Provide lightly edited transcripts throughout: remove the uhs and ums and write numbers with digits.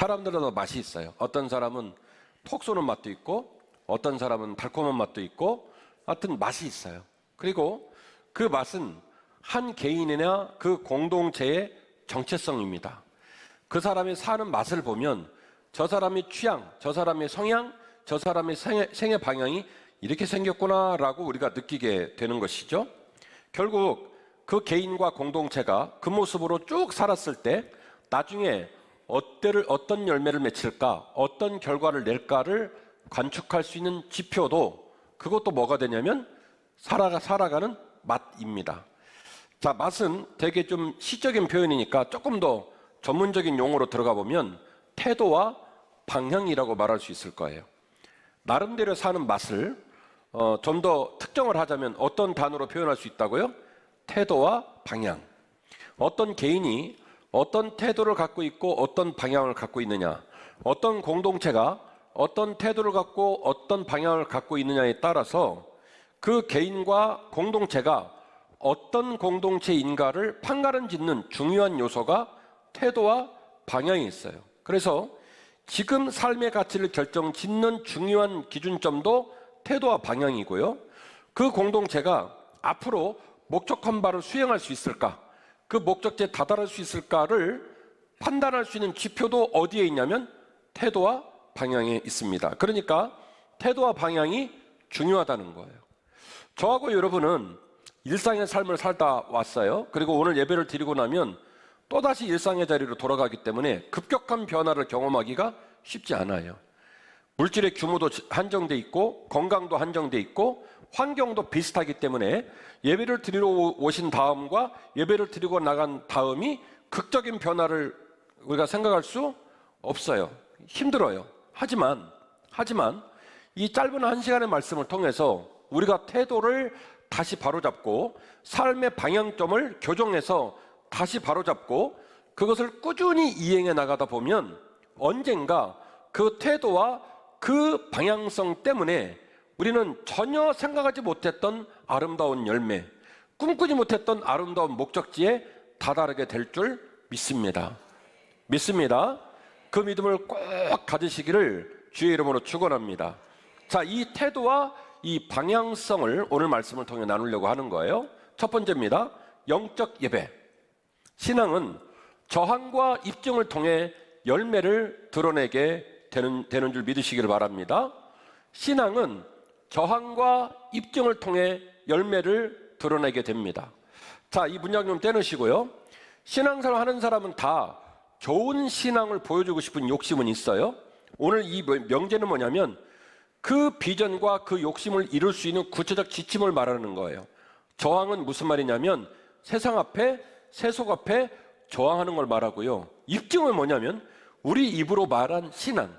사람들마다 맛이 있어요. 어떤 사람은 톡 쏘는 맛도 있고 어떤 사람은 달콤한 맛도 있고 하여튼 맛이 있어요. 그리고 그 맛은 한 개인이나 그 공동체의 정체성입니다. 그 사람이 사는 맛을 보면 저 사람의 취향, 저 사람의 성향, 저 사람의 생애 방향이 이렇게 생겼구나라고 우리가 느끼게 되는 것이죠. 결국 그 개인과 공동체가 그 모습으로 쭉 살았을 때 나중에 어떤 열매를 맺힐까, 어떤 결과를 낼까를 관측할 수 있는 지표도 그것도 뭐가 되냐면 살아가는 맛입니다. 자, 맛은 되게 좀 시적인 표현이니까 조금 더 전문적인 용어로 들어가 보면 태도와 방향이라고 말할 수 있을 거예요. 나름대로 사는 맛을 좀 더 특정을 하자면 어떤 단어로 표현할 수 있다고요? 태도와 방향. 어떤 개인이 어떤 태도를 갖고 있고 어떤 방향을 갖고 있느냐, 어떤 공동체가 어떤 태도를 갖고 어떤 방향을 갖고 있느냐에 따라서 그 개인과 공동체가 어떤 공동체인가를 판가름 짓는 중요한 요소가 태도와 방향이 있어요. 그래서 지금 삶의 가치를 결정짓는 중요한 기준점도 태도와 방향이고요. 그 공동체가 앞으로 목적한 바를 수행할 수 있을까, 그 목적지에 다다를 수 있을까를 판단할 수 있는 지표도 어디에 있냐면 태도와 방향에 있습니다. 그러니까 태도와 방향이 중요하다는 거예요. 저하고 여러분은 일상의 삶을 살다 왔어요. 그리고 오늘 예배를 드리고 나면 또다시 일상의 자리로 돌아가기 때문에 급격한 변화를 경험하기가 쉽지 않아요. 물질의 규모도 한정돼 있고 건강도 한정돼 있고 환경도 비슷하기 때문에 예배를 드리러 오신 다음과 예배를 드리고 나간 다음이 극적인 변화를 우리가 생각할 수 없어요. 힘들어요. 하지만 이 짧은 한 시간의 말씀을 통해서 우리가 태도를 다시 바로잡고 삶의 방향점을 교정해서 다시 바로잡고 그것을 꾸준히 이행해 나가다 보면 언젠가 그 태도와 그 방향성 때문에 우리는 전혀 생각하지 못했던 아름다운 열매, 꿈꾸지 못했던 아름다운 목적지에 다다르게 될 줄 믿습니다. 그 믿음을 꼭 가지시기를 주의 이름으로 축원합니다. 자, 이 태도와 이 방향성을 오늘 말씀을 통해 나누려고 하는 거예요. 첫 번째입니다. 영적 예배. 신앙은 저항과 입증을 통해 열매를 드러내게 되는 줄 믿으시기를 바랍니다. 신앙은 저항과 입증을 통해 열매를 드러내게 됩니다. 자, 이 문장 좀 떼놓으시고요. 신앙생활 하는 사람은 다 좋은 신앙을 보여주고 싶은 욕심은 있어요. 오늘 이 명제는 뭐냐면 그 비전과 그 욕심을 이룰 수 있는 구체적 지침을 말하는 거예요. 저항은 무슨 말이냐면 세상 앞에, 세속 앞에 저항하는 걸 말하고요. 입증은 뭐냐면 우리 입으로 말한 신앙,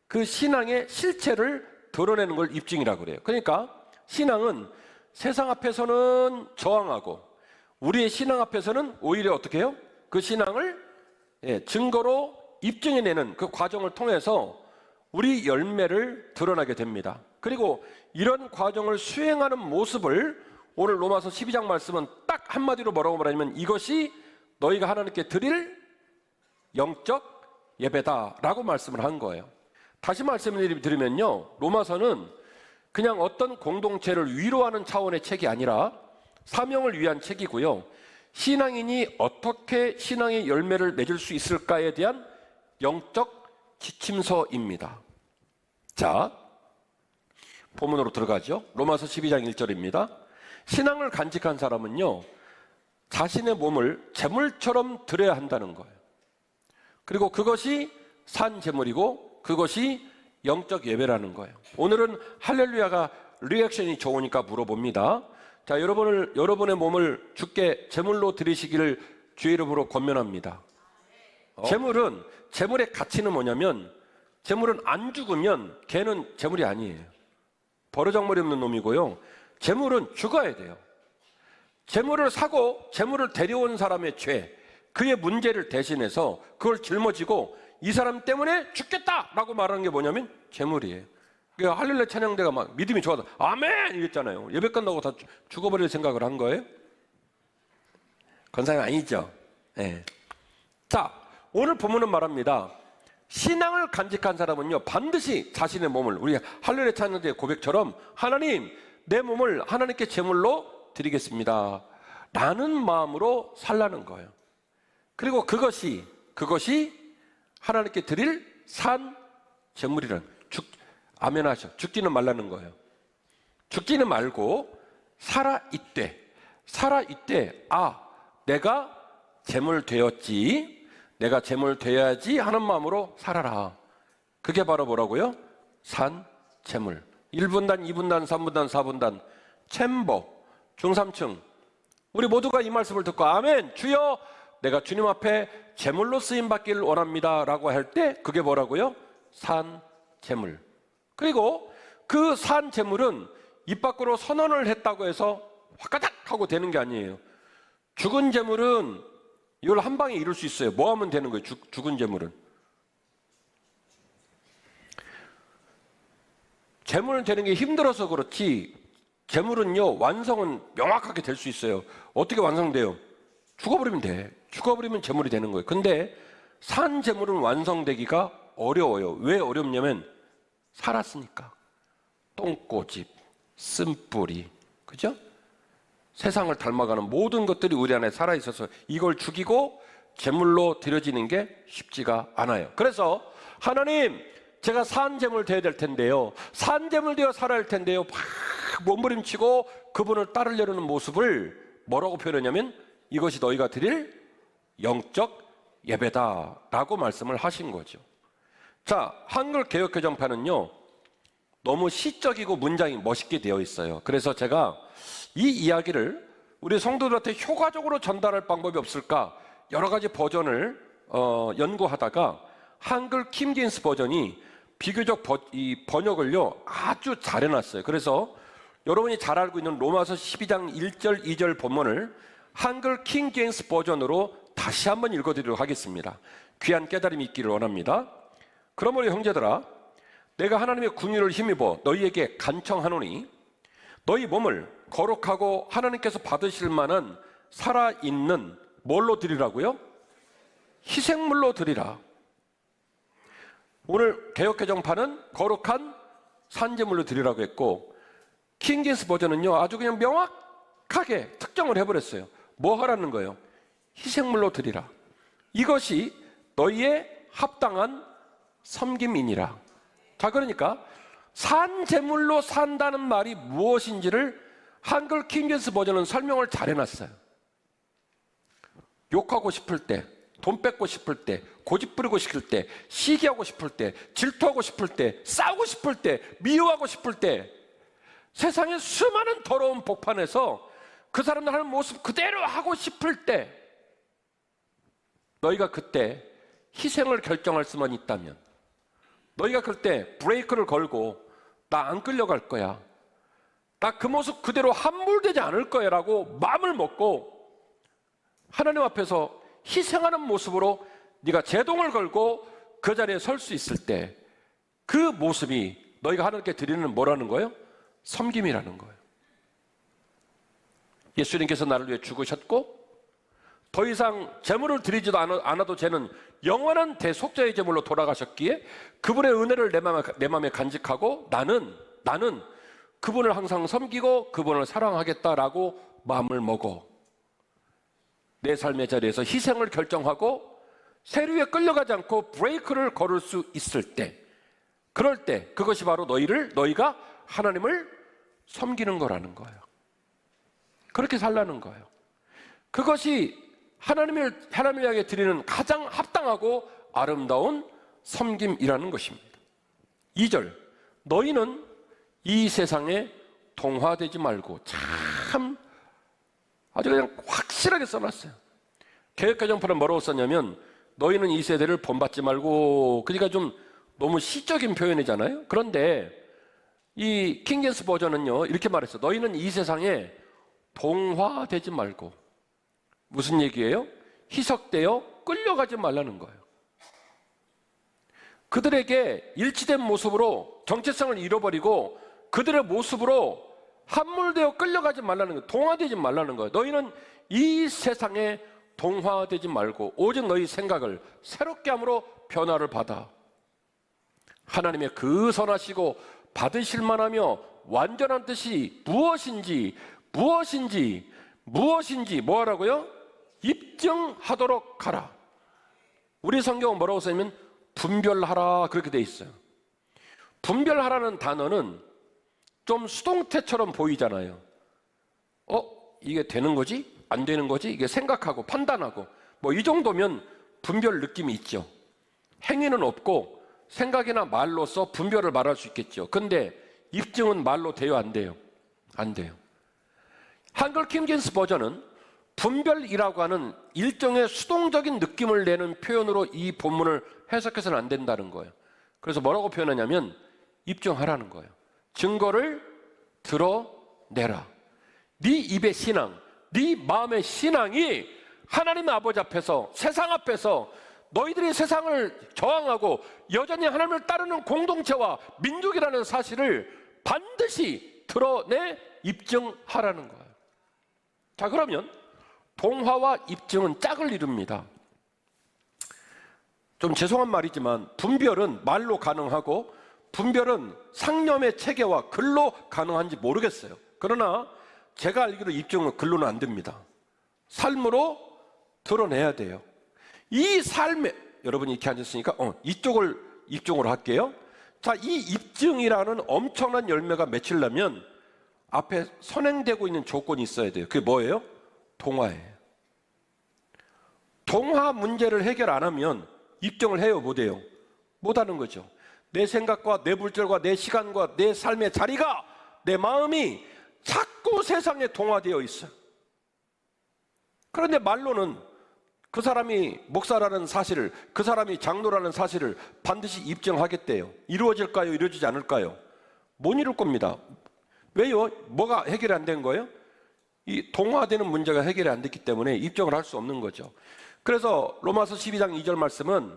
그 신앙의 실체를 드러내는 걸 입증이라고 그래요. 그러니까 신앙은 세상 앞에서는 저항하고 우리의 신앙 앞에서는 오히려 어떻게 해요? 그 신앙을 증거로 입증해내는 그 과정을 통해서 우리 열매를 드러나게 됩니다. 그리고 이런 과정을 수행하는 모습을 오늘 로마서 12장 말씀은 딱 한마디로 뭐라고 말하냐면 이것이 너희가 하나님께 드릴 영적 예배다라고 말씀을 한 거예요. 다시 말씀을 드리면요, 로마서는 그냥 어떤 공동체를 위로하는 차원의 책이 아니라 사명을 위한 책이고요, 신앙인이 어떻게 신앙의 열매를 맺을 수 있을까에 대한 영적 지침서입니다. 자, 본문으로 들어가죠. 로마서 12장 1절입니다. 신앙을 간직한 사람은요, 자신의 몸을 제물처럼 드려야 한다는 거예요. 그리고 그것이 산 제물이고 그것이 영적 예배라는 거예요. 오늘은 할렐루야가 리액션이 좋으니까 물어봅니다. 자, 여러분의 몸을 주께 제물로 드리시기를 주의 이름으로 권면합니다. 제물의 가치는 뭐냐면 제물은 안 죽으면 걔는 제물이 아니에요. 버르장머리 없는 놈이고요. 제물은 죽어야 돼요. 제물을 사고 제물을 데려온 사람의 죄, 그의 문제를 대신해서 그걸 짊어지고 이 사람 때문에 죽겠다라고 말하는 게 뭐냐면 제물이에요. 그러니까 할렐루야 찬양대가 막 믿음이 좋아서 아멘 이랬잖아요. 예배 끝나고 다 죽어버릴 생각을 한 거예요? 그건 상황 아니죠. 네. 자, 오늘 본문은 말합니다. 신앙을 간직한 사람은요, 반드시 자신의 몸을, 우리 할렐루야 찬양의 고백처럼 하나님, 내 몸을 하나님께 제물로 드리겠습니다 라는 마음으로 살라는 거예요. 그리고 그것이 하나님께 드릴 산 제물이란, 아멘 하셔. 죽지는 말라는 거예요. 죽지는 말고 살아있되, 내가 제물 되었지, 내가 제물 되어야지 하는 마음으로 살아라. 그게 바로 뭐라고요? 산 제물. 1분단, 2분단, 3분단, 4분단, 챔버, 중삼층. 우리 모두가 이 말씀을 듣고 아멘, 주여 내가 주님 앞에 제물로 쓰임 받기를 원합니다 라고 할 때 그게 뭐라고요? 산 제물. 그리고 그 산 제물은 입 밖으로 선언을 했다고 해서 화까닥 하고 되는 게 아니에요. 죽은 제물은 이걸 한 방에 이룰 수 있어요. 뭐 하면 되는 거예요? 죽은 제물은. 제물은 되는 게 힘들어서 그렇지, 제물은요, 완성은 명확하게 될 수 있어요. 어떻게 완성돼요? 죽어버리면 돼. 죽어버리면 제물이 되는 거예요. 근데 산 제물은 완성되기가 어려워요. 왜 어렵냐면 살았으니까. 똥꼬집, 쓴뿌리, 그죠? 세상을 닮아가는 모든 것들이 우리 안에 살아있어서 이걸 죽이고 제물로 드려지는 게 쉽지가 않아요. 그래서 하나님, 제가 산 제물 되어야 될 텐데요, 산 제물 되어 살아야 할 텐데요, 막 몸부림치고 그분을 따르려는 모습을 뭐라고 표현하냐면 이것이 너희가 드릴 영적 예배다 라고 말씀을 하신 거죠. 자, 한글 개역개정판은요 너무 시적이고 문장이 멋있게 되어 있어요. 그래서 제가 이 이야기를 우리 성도들한테 효과적으로 전달할 방법이 없을까 여러 가지 버전을 연구하다가 한글 킹제임스 버전이 비교적 이 번역을요 아주 잘 해놨어요. 그래서 여러분이 잘 알고 있는 로마서 12장 1절 2절 본문을 한글 킹제임스 버전으로 다시 한번 읽어드리도록 하겠습니다. 귀한 깨달음이 있기를 원합니다. 그러므로 형제들아, 내가 하나님의 긍휼을 힘입어 너희에게 간청하노니 너희 몸을 거룩하고 하나님께서 받으실 만한 살아있는 뭘로 드리라고요? 희생물로 드리라. 오늘 개역개정판은 거룩한 산제물로 드리라고 했고, 킹제임스 버전은요 아주 그냥 명확하게 특정을 해버렸어요. 뭐 하라는 거예요? 희생물로 드리라. 이것이 너희의 합당한 섬김이니라. 자, 그러니까 산제물로 산다는 말이 무엇인지를 한글 킹제임스 버전은 설명을 잘 해놨어요. 욕하고 싶을 때, 돈 뺏고 싶을 때, 고집 부리고 싶을 때, 시기하고 싶을 때, 질투하고 싶을 때, 싸우고 싶을 때, 미워하고 싶을 때, 세상의 수많은 더러운 복판에서 그 사람들 하는 모습 그대로 하고 싶을 때, 너희가 그때 희생을 결정할 수만 있다면, 너희가 그때 브레이크를 걸고 나 안 끌려갈 거야, 나 그 모습 그대로 함몰되지 않을 거야 라고 마음을 먹고 하나님 앞에서 희생하는 모습으로 네가 제동을 걸고 그 자리에 설 수 있을 때 그 모습이 너희가 하나님께 드리는 뭐라는 거예요? 섬김이라는 거예요. 예수님께서 나를 위해 죽으셨고 더 이상 제물을 드리지도 않아도 되는 영원한 대속자의 제물로 돌아가셨기에 그분의 은혜를 내 마음에 간직하고 나는 그분을 항상 섬기고 그분을 사랑하겠다라고 마음을 먹어 내 삶의 자리에서 희생을 결정하고 세류에 끌려가지 않고 브레이크를 걸을 수 있을 때, 그럴 때 그것이 바로 너희가 하나님을 섬기는 거라는 거예요. 그렇게 살라는 거예요. 그것이 하나님을 향해 드리는 가장 합당하고 아름다운 섬김이라는 것입니다. 2절, 너희는 이 세상에 동화되지 말고, 참 아주 그냥 확실하게 써놨어요. 개역개정판은 뭐라고 썼냐면 너희는 이 세대를 본받지 말고, 그러니까 좀 너무 시적인 표현이잖아요. 그런데 이 킹제임스 버전은요 이렇게 말했어요. 너희는 이 세상에 동화되지 말고. 무슨 얘기예요? 희석되어 끌려가지 말라는 거예요. 그들에게 일치된 모습으로 정체성을 잃어버리고 그들의 모습으로 함몰되어 끌려가지 말라는 거예요. 동화되지 말라는 거예요. 너희는 이 세상에 동화되지 말고 오직 너희 생각을 새롭게 함으로 변화를 받아. 하나님의 그 선하시고 받으실 만하며 완전한 뜻이 무엇인지 뭐 하라고요? 입증하도록 하라. 우리 성경은 뭐라고 써있냐면 분별하라 그렇게 돼 있어요. 분별하라는 단어는 좀 수동태처럼 보이잖아요. 이게 되는 거지? 안 되는 거지? 이게 생각하고 판단하고 뭐 이 정도면 분별 느낌이 있죠. 행위는 없고 생각이나 말로써 분별을 말할 수 있겠죠. 근데 입증은 말로 돼요, 안 돼요? 안 돼요. 한글 킹제임스 버전은 분별이라고 하는 일종의 수동적인 느낌을 내는 표현으로 이 본문을 해석해서는 안 된다는 거예요. 그래서 뭐라고 표현하냐면 입증하라는 거예요. 증거를 드러내라. 네 입의 신앙, 네 마음의 신앙이 하나님 아버지 앞에서, 세상 앞에서 너희들이 세상을 저항하고 여전히 하나님을 따르는 공동체와 민족이라는 사실을 반드시 드러내 입증하라는 거예요. 자, 그러면 동화와 입증은 짝을 이룹니다. 좀 죄송한 말이지만 분별은 말로 가능하고 분별은 상념의 체계와 글로 가능한지 모르겠어요. 그러나 제가 알기로 입증은 글로는 안 됩니다. 삶으로 드러내야 돼요. 이 삶에, 여러분이 이렇게 앉았으니까 이쪽을 입증으로 할게요. 자, 이 입증이라는 엄청난 열매가 맺히려면 앞에 선행되고 있는 조건이 있어야 돼요. 그게 뭐예요? 동화예요. 동화 문제를 해결 안 하면 입증을 해요, 못 해요? 못 하는 거죠. 내 생각과 내 물질과 내 시간과 내 삶의 자리가, 내 마음이 자꾸 세상에 동화되어 있어요. 그런데 말로는 그 사람이 목사라는 사실을, 그 사람이 장로라는 사실을 반드시 입증하겠대요. 이루어질까요? 이루어지지 않을까요? 못 이룰 겁니다. 왜요? 뭐가 해결이 안 된 거예요? 이 동화되는 문제가 해결이 안 됐기 때문에 입증을 할 수 없는 거죠. 그래서 로마서 12장 2절 말씀은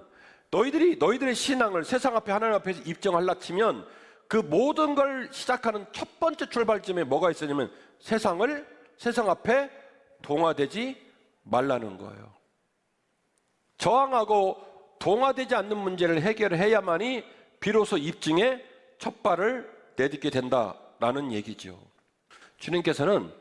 너희들의 신앙을 세상 앞에 하나님 앞에서 입증하려 치면 그 모든 걸 시작하는 첫 번째 출발점에 뭐가 있었냐면 세상 앞에 동화되지 말라는 거예요. 저항하고 동화되지 않는 문제를 해결해야만이 비로소 입증의 첫 발을 내딛게 된다라는 얘기죠. 주님께서는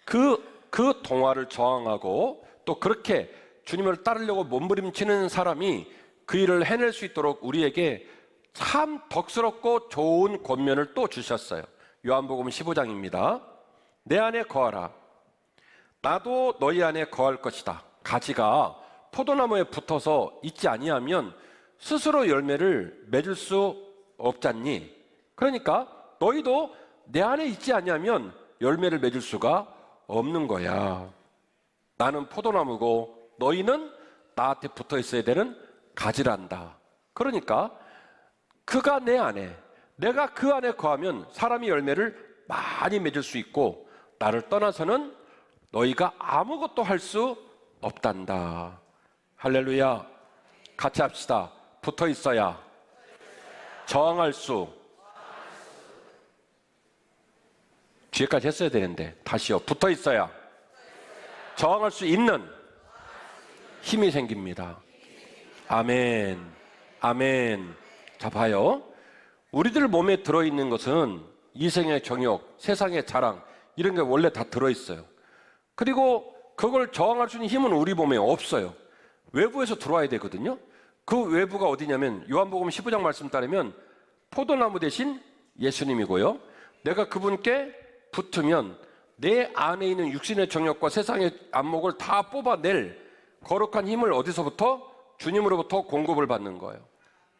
그 동화를 저항하고 또 그렇게 주님을 따르려고 몸부림치는 사람이 그 일을 해낼 수 있도록 우리에게 참 덕스럽고 좋은 권면을 또 주셨어요. 요한복음 15장입니다. 내 안에 거하라. 나도 너희 안에 거할 것이다. 가지가 포도나무에 붙어서 있지 아니하면 스스로 열매를 맺을 수 없잖니. 그러니까 너희도 내 안에 있지 아니하면 열매를 맺을 수가 없는 거야. 나는 포도나무고 너희는 나한테 붙어 있어야 되는 가지란다. 그러니까 그가 내 안에, 내가 그 안에 거하면 사람이 열매를 많이 맺을 수 있고 나를 떠나서는 너희가 아무것도 할 수 없단다. 할렐루야. 같이 합시다. 붙어 있어야 저항할 수. 뒤에까지 했어야 되는데 다시요. 붙어 있어야 저항할 수 있는 힘이 생깁니다. 아멘. 아멘. 자, 봐요. 우리들 몸에 들어있는 것은 이생의 정욕, 세상의 자랑, 이런 게 원래 다 들어있어요. 그리고 그걸 저항할 수 있는 힘은 우리 몸에 없어요. 외부에서 들어와야 되거든요. 그 외부가 어디냐면 요한복음 15장 말씀 따르면 포도나무 대신 예수님이고요. 내가 그분께 붙으면 내 안에 있는 육신의 정욕과 세상의 안목을 다 뽑아낼 거룩한 힘을 어디서부터? 주님으로부터 공급을 받는 거예요.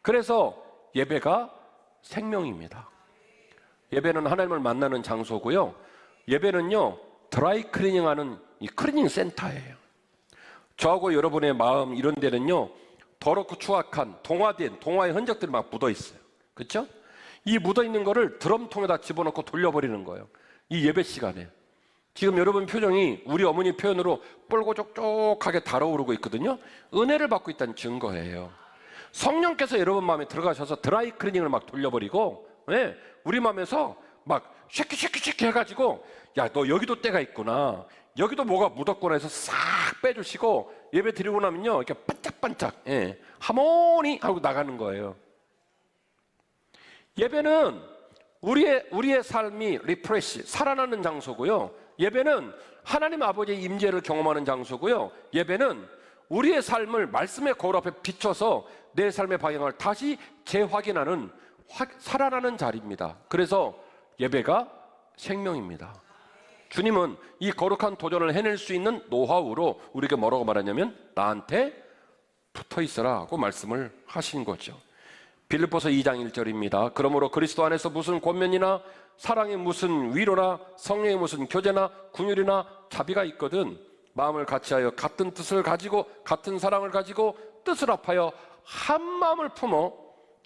그래서 예배가 생명입니다. 예배는 하나님을 만나는 장소고요. 예배는요, 드라이 클리닝하는 이 클리닝 센터예요. 저하고 여러분의 마음 이런 데는요, 더럽고 추악한 동화의 흔적들이 막 묻어 있어요. 그렇죠? 이 묻어 있는 거를 드럼통에다 집어넣고 돌려버리는 거예요. 이 예배 시간에. 지금 여러분 표정이 우리 어머니 표현으로 뻘고족족하게 달아오르고 있거든요. 은혜를 받고 있다는 증거예요. 성령께서 여러분 마음에 들어가셔서 드라이 클리닝을 막 돌려버리고, 네, 우리 마음에서 막 쉐키쉐키 해가지고, 야, 너 여기도 때가 있구나, 여기도 뭐가 묻었구나 해서 싹 빼주시고 예배 드리고 나면요, 이렇게 반짝반짝, 예, 하모니 하고 나가는 거예요. 예배는 우리의 삶이 리프레시, 살아나는 장소고요. 예배는 하나님 아버지의 임재를 경험하는 장소고요. 예배는 우리의 삶을 말씀의 거울 앞에 비춰서 내 삶의 방향을 다시 재확인하는 살아나는 자리입니다. 그래서 예배가 생명입니다. 주님은 이 거룩한 도전을 해낼 수 있는 노하우로 우리에게 뭐라고 말하냐면 나한테 붙어 있어라 하고 말씀을 하신 거죠. 빌립보서 2장 1절입니다. 그러므로 그리스도 안에서 무슨 권면이나 사랑의 무슨 위로나 성령의 무슨 교제나 긍휼이나 자비가 있거든 마음을 같이하여 같은 뜻을 가지고 같은 사랑을 가지고 뜻을 합하여 한 마음을 품어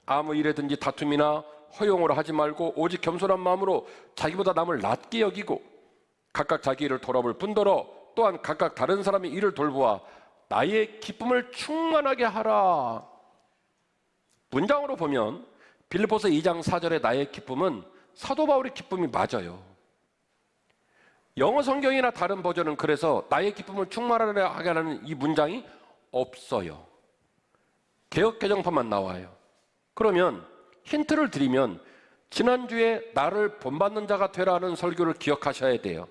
아무 일에든지 다툼이나 허용으로 하지 말고 오직 겸손한 마음으로 자기보다 남을 낮게 여기고 각각 자기 일을 돌아볼 뿐더러 또한 각각 다른 사람의 일을 돌보아 나의 기쁨을 충만하게 하라. 문장으로 보면 빌립보서 2장 4절의 나의 기쁨은 사도 바울의 기쁨이 맞아요. 영어 성경이나 다른 버전은 그래서 나의 기쁨을 충만하게 하는 이 문장이 없어요. 개역 개정판만 나와요. 그러면 힌트를 드리면 지난주에 나를 본받는 자가 되라는 설교를 기억하셔야 돼요.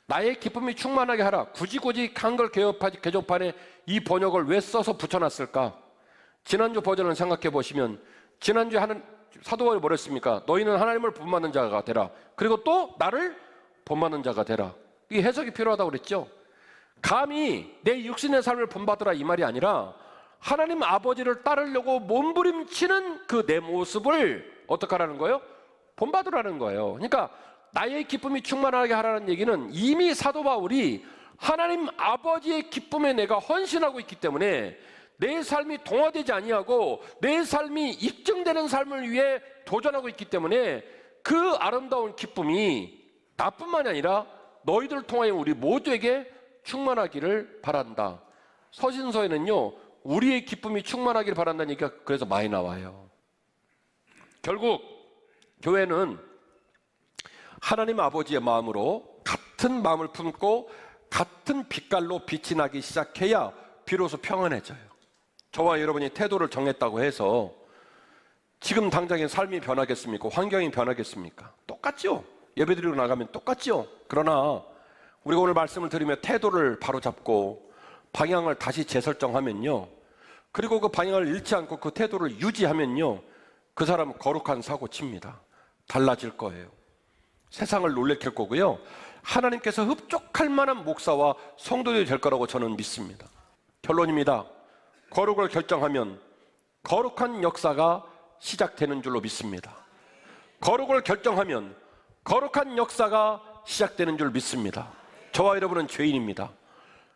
나의 기쁨이 충만하게 하라. 굳이 한글 개정판에 이 번역을 왜 써서 붙여놨을까? 지난주 버전을 생각해 보시면 지난주에 사도 바울이 뭐랬습니까? 너희는 하나님을 본받는 자가 되라. 그리고 또 나를 본받는 자가 되라. 이 해석이 필요하다고 그랬죠. 감히 내 육신의 삶을 본받으라 이 말이 아니라 하나님 아버지를 따르려고 몸부림치는 그 내 모습을 어떻게 하라는 거예요? 본받으라는 거예요. 그러니까 나의 기쁨이 충만하게 하라는 얘기는 이미 사도 바울이 하나님 아버지의 기쁨에 내가 헌신하고 있기 때문에 내 삶이 동화되지 아니하고 내 삶이 입증되는 삶을 위해 도전하고 있기 때문에 그 아름다운 기쁨이 나뿐만이 아니라 너희들 통하여 우리 모두에게 충만하기를 바란다. 서신서에는요 우리의 기쁨이 충만하기를 바란다는 얘기가 그래서 많이 나와요. 결국 교회는 하나님 아버지의 마음으로 같은 마음을 품고 같은 빛깔로 빛이 나기 시작해야 비로소 평안해져요. 저와 여러분이 태도를 정했다고 해서 지금 당장의 삶이 변하겠습니까? 환경이 변하겠습니까? 똑같죠? 예배드리고 나가면 똑같죠? 그러나 우리가 오늘 말씀을 들으며 태도를 바로잡고 방향을 다시 재설정하면요, 그리고 그 방향을 잃지 않고 그 태도를 유지하면요, 그 사람은 거룩한 사고 칩니다. 달라질 거예요. 세상을 놀래킬 거고요, 하나님께서 흡족할 만한 목사와 성도들이 될 거라고 저는 믿습니다. 결론입니다. 거룩을 결정하면 거룩한 역사가 시작되는 줄로 믿습니다. 거룩을 결정하면 거룩한 역사가 시작되는 줄 믿습니다. 저와 여러분은 죄인입니다.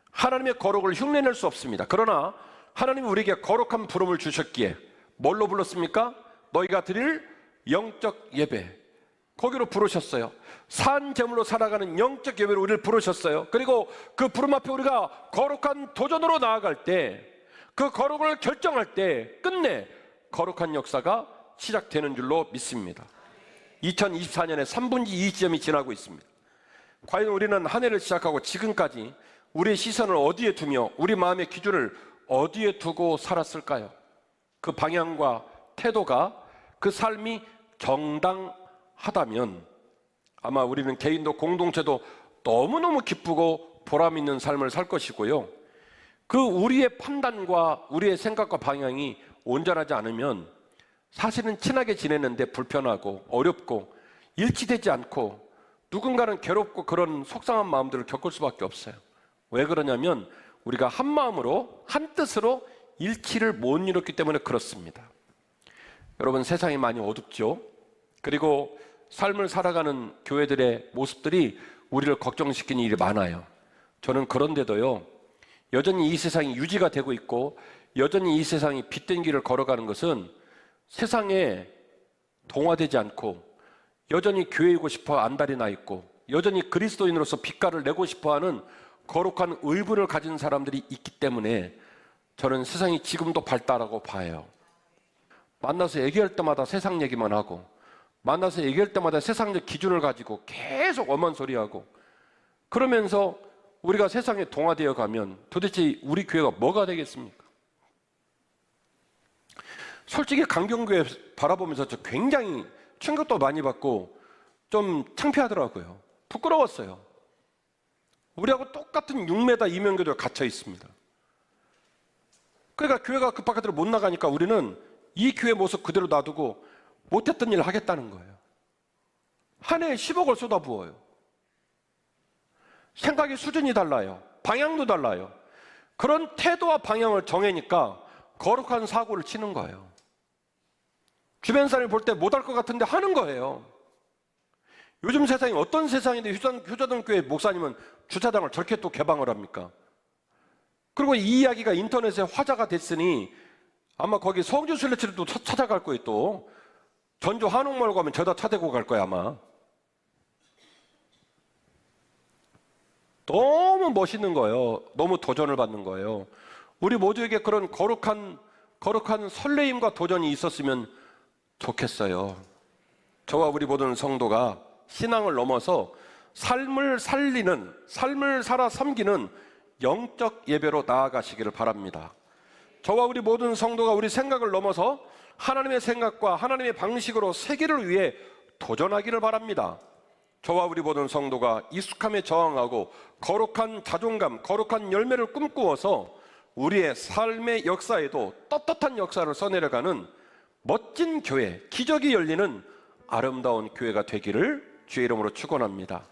하나님의 거룩을 흉내낼 수 없습니다. 그러나 하나님이 우리에게 거룩한 부름을 주셨기에 뭘로 불렀습니까? 너희가 드릴 영적 예배, 거기로 부르셨어요. 산 제물로 살아가는 영적 예배로 우리를 부르셨어요. 그리고 그 부름 앞에 우리가 거룩한 도전으로 나아갈 때, 그 거룩을 결정할 때 끝내 거룩한 역사가 시작되는 줄로 믿습니다. 2024년에 3분기 2지점이 지나고 있습니다. 과연 우리는 한 해를 시작하고 지금까지 우리의 시선을 어디에 두며 우리 마음의 기준을 어디에 두고 살았을까요? 그 방향과 태도가, 그 삶이 정당하다면 아마 우리는 개인도 공동체도 너무너무 기쁘고 보람 있는 삶을 살 것이고요, 그 우리의 판단과 우리의 생각과 방향이 온전하지 않으면 사실은 친하게 지내는데 불편하고 어렵고 일치되지 않고 누군가는 괴롭고 그런 속상한 마음들을 겪을 수밖에 없어요. 왜 그러냐면 우리가 한 마음으로 한 뜻으로 일치를 못 이뤘기 때문에 그렇습니다. 여러분, 세상이 많이 어둡죠? 그리고 삶을 살아가는 교회들의 모습들이 우리를 걱정시키는 일이 많아요. 저는 그런데도요, 여전히 이 세상이 유지가 되고 있고 여전히 이 세상이 빛된 길을 걸어가는 것은 세상에 동화되지 않고 여전히 교회이고 싶어 안달이 나 있고 여전히 그리스도인으로서 빛깔을 내고 싶어하는 거룩한 의분을 가진 사람들이 있기 때문에 저는 세상이 지금도 발달하고 봐요. 만나서 얘기할 때마다 세상 얘기만 하고, 만나서 얘기할 때마다 세상적 기준을 가지고 계속 엄한 소리하고, 그러면서 우리가 세상에 동화되어 가면 도대체 우리 교회가 뭐가 되겠습니까? 솔직히 강경교회 바라보면서 저 굉장히 충격도 많이 받고 좀 창피하더라고요. 부끄러웠어요. 우리하고 똑같은 6m 이면교도가 갇혀 있습니다. 그러니까 교회가 그 바깥으로 못 나가니까 우리는 이 교회 모습 그대로 놔두고 못했던 일을 하겠다는 거예요. 한 해에 10억을 쏟아부어요. 생각의 수준이 달라요. 방향도 달라요. 그런 태도와 방향을 정해니까 거룩한 사고를 치는 거예요. 주변 사람이 볼 때 못할 것 같은데 하는 거예요. 요즘 세상이 어떤 세상인데 효자동교회 목사님은 주차장을 저렇게 또 개방을 합니까? 그리고 이 이야기가 인터넷에 화제가 됐으니 아마 거기 성주 순례길을 또 찾아갈 거예요. 또 전주 한옥마을 가면 저다 차대고 갈 거야 아마. 너무 멋있는 거예요. 너무 도전을 받는 거예요. 우리 모두에게 그런 거룩한 설레임과 도전이 있었으면 좋겠어요. 저와 우리 모든 성도가 신앙을 넘어서 삶을 살아 섬기는 영적 예배로 나아가시기를 바랍니다. 저와 우리 모든 성도가 우리 생각을 넘어서 하나님의 생각과 하나님의 방식으로 세계를 위해 도전하기를 바랍니다. 저와 우리 모든 성도가 익숙함에 저항하고 거룩한 자존감, 거룩한 열매를 꿈꾸어서 우리의 삶의 역사에도 떳떳한 역사를 써내려가는 멋진 교회, 기적이 열리는 아름다운 교회가 되기를 주의 이름으로 축원합니다.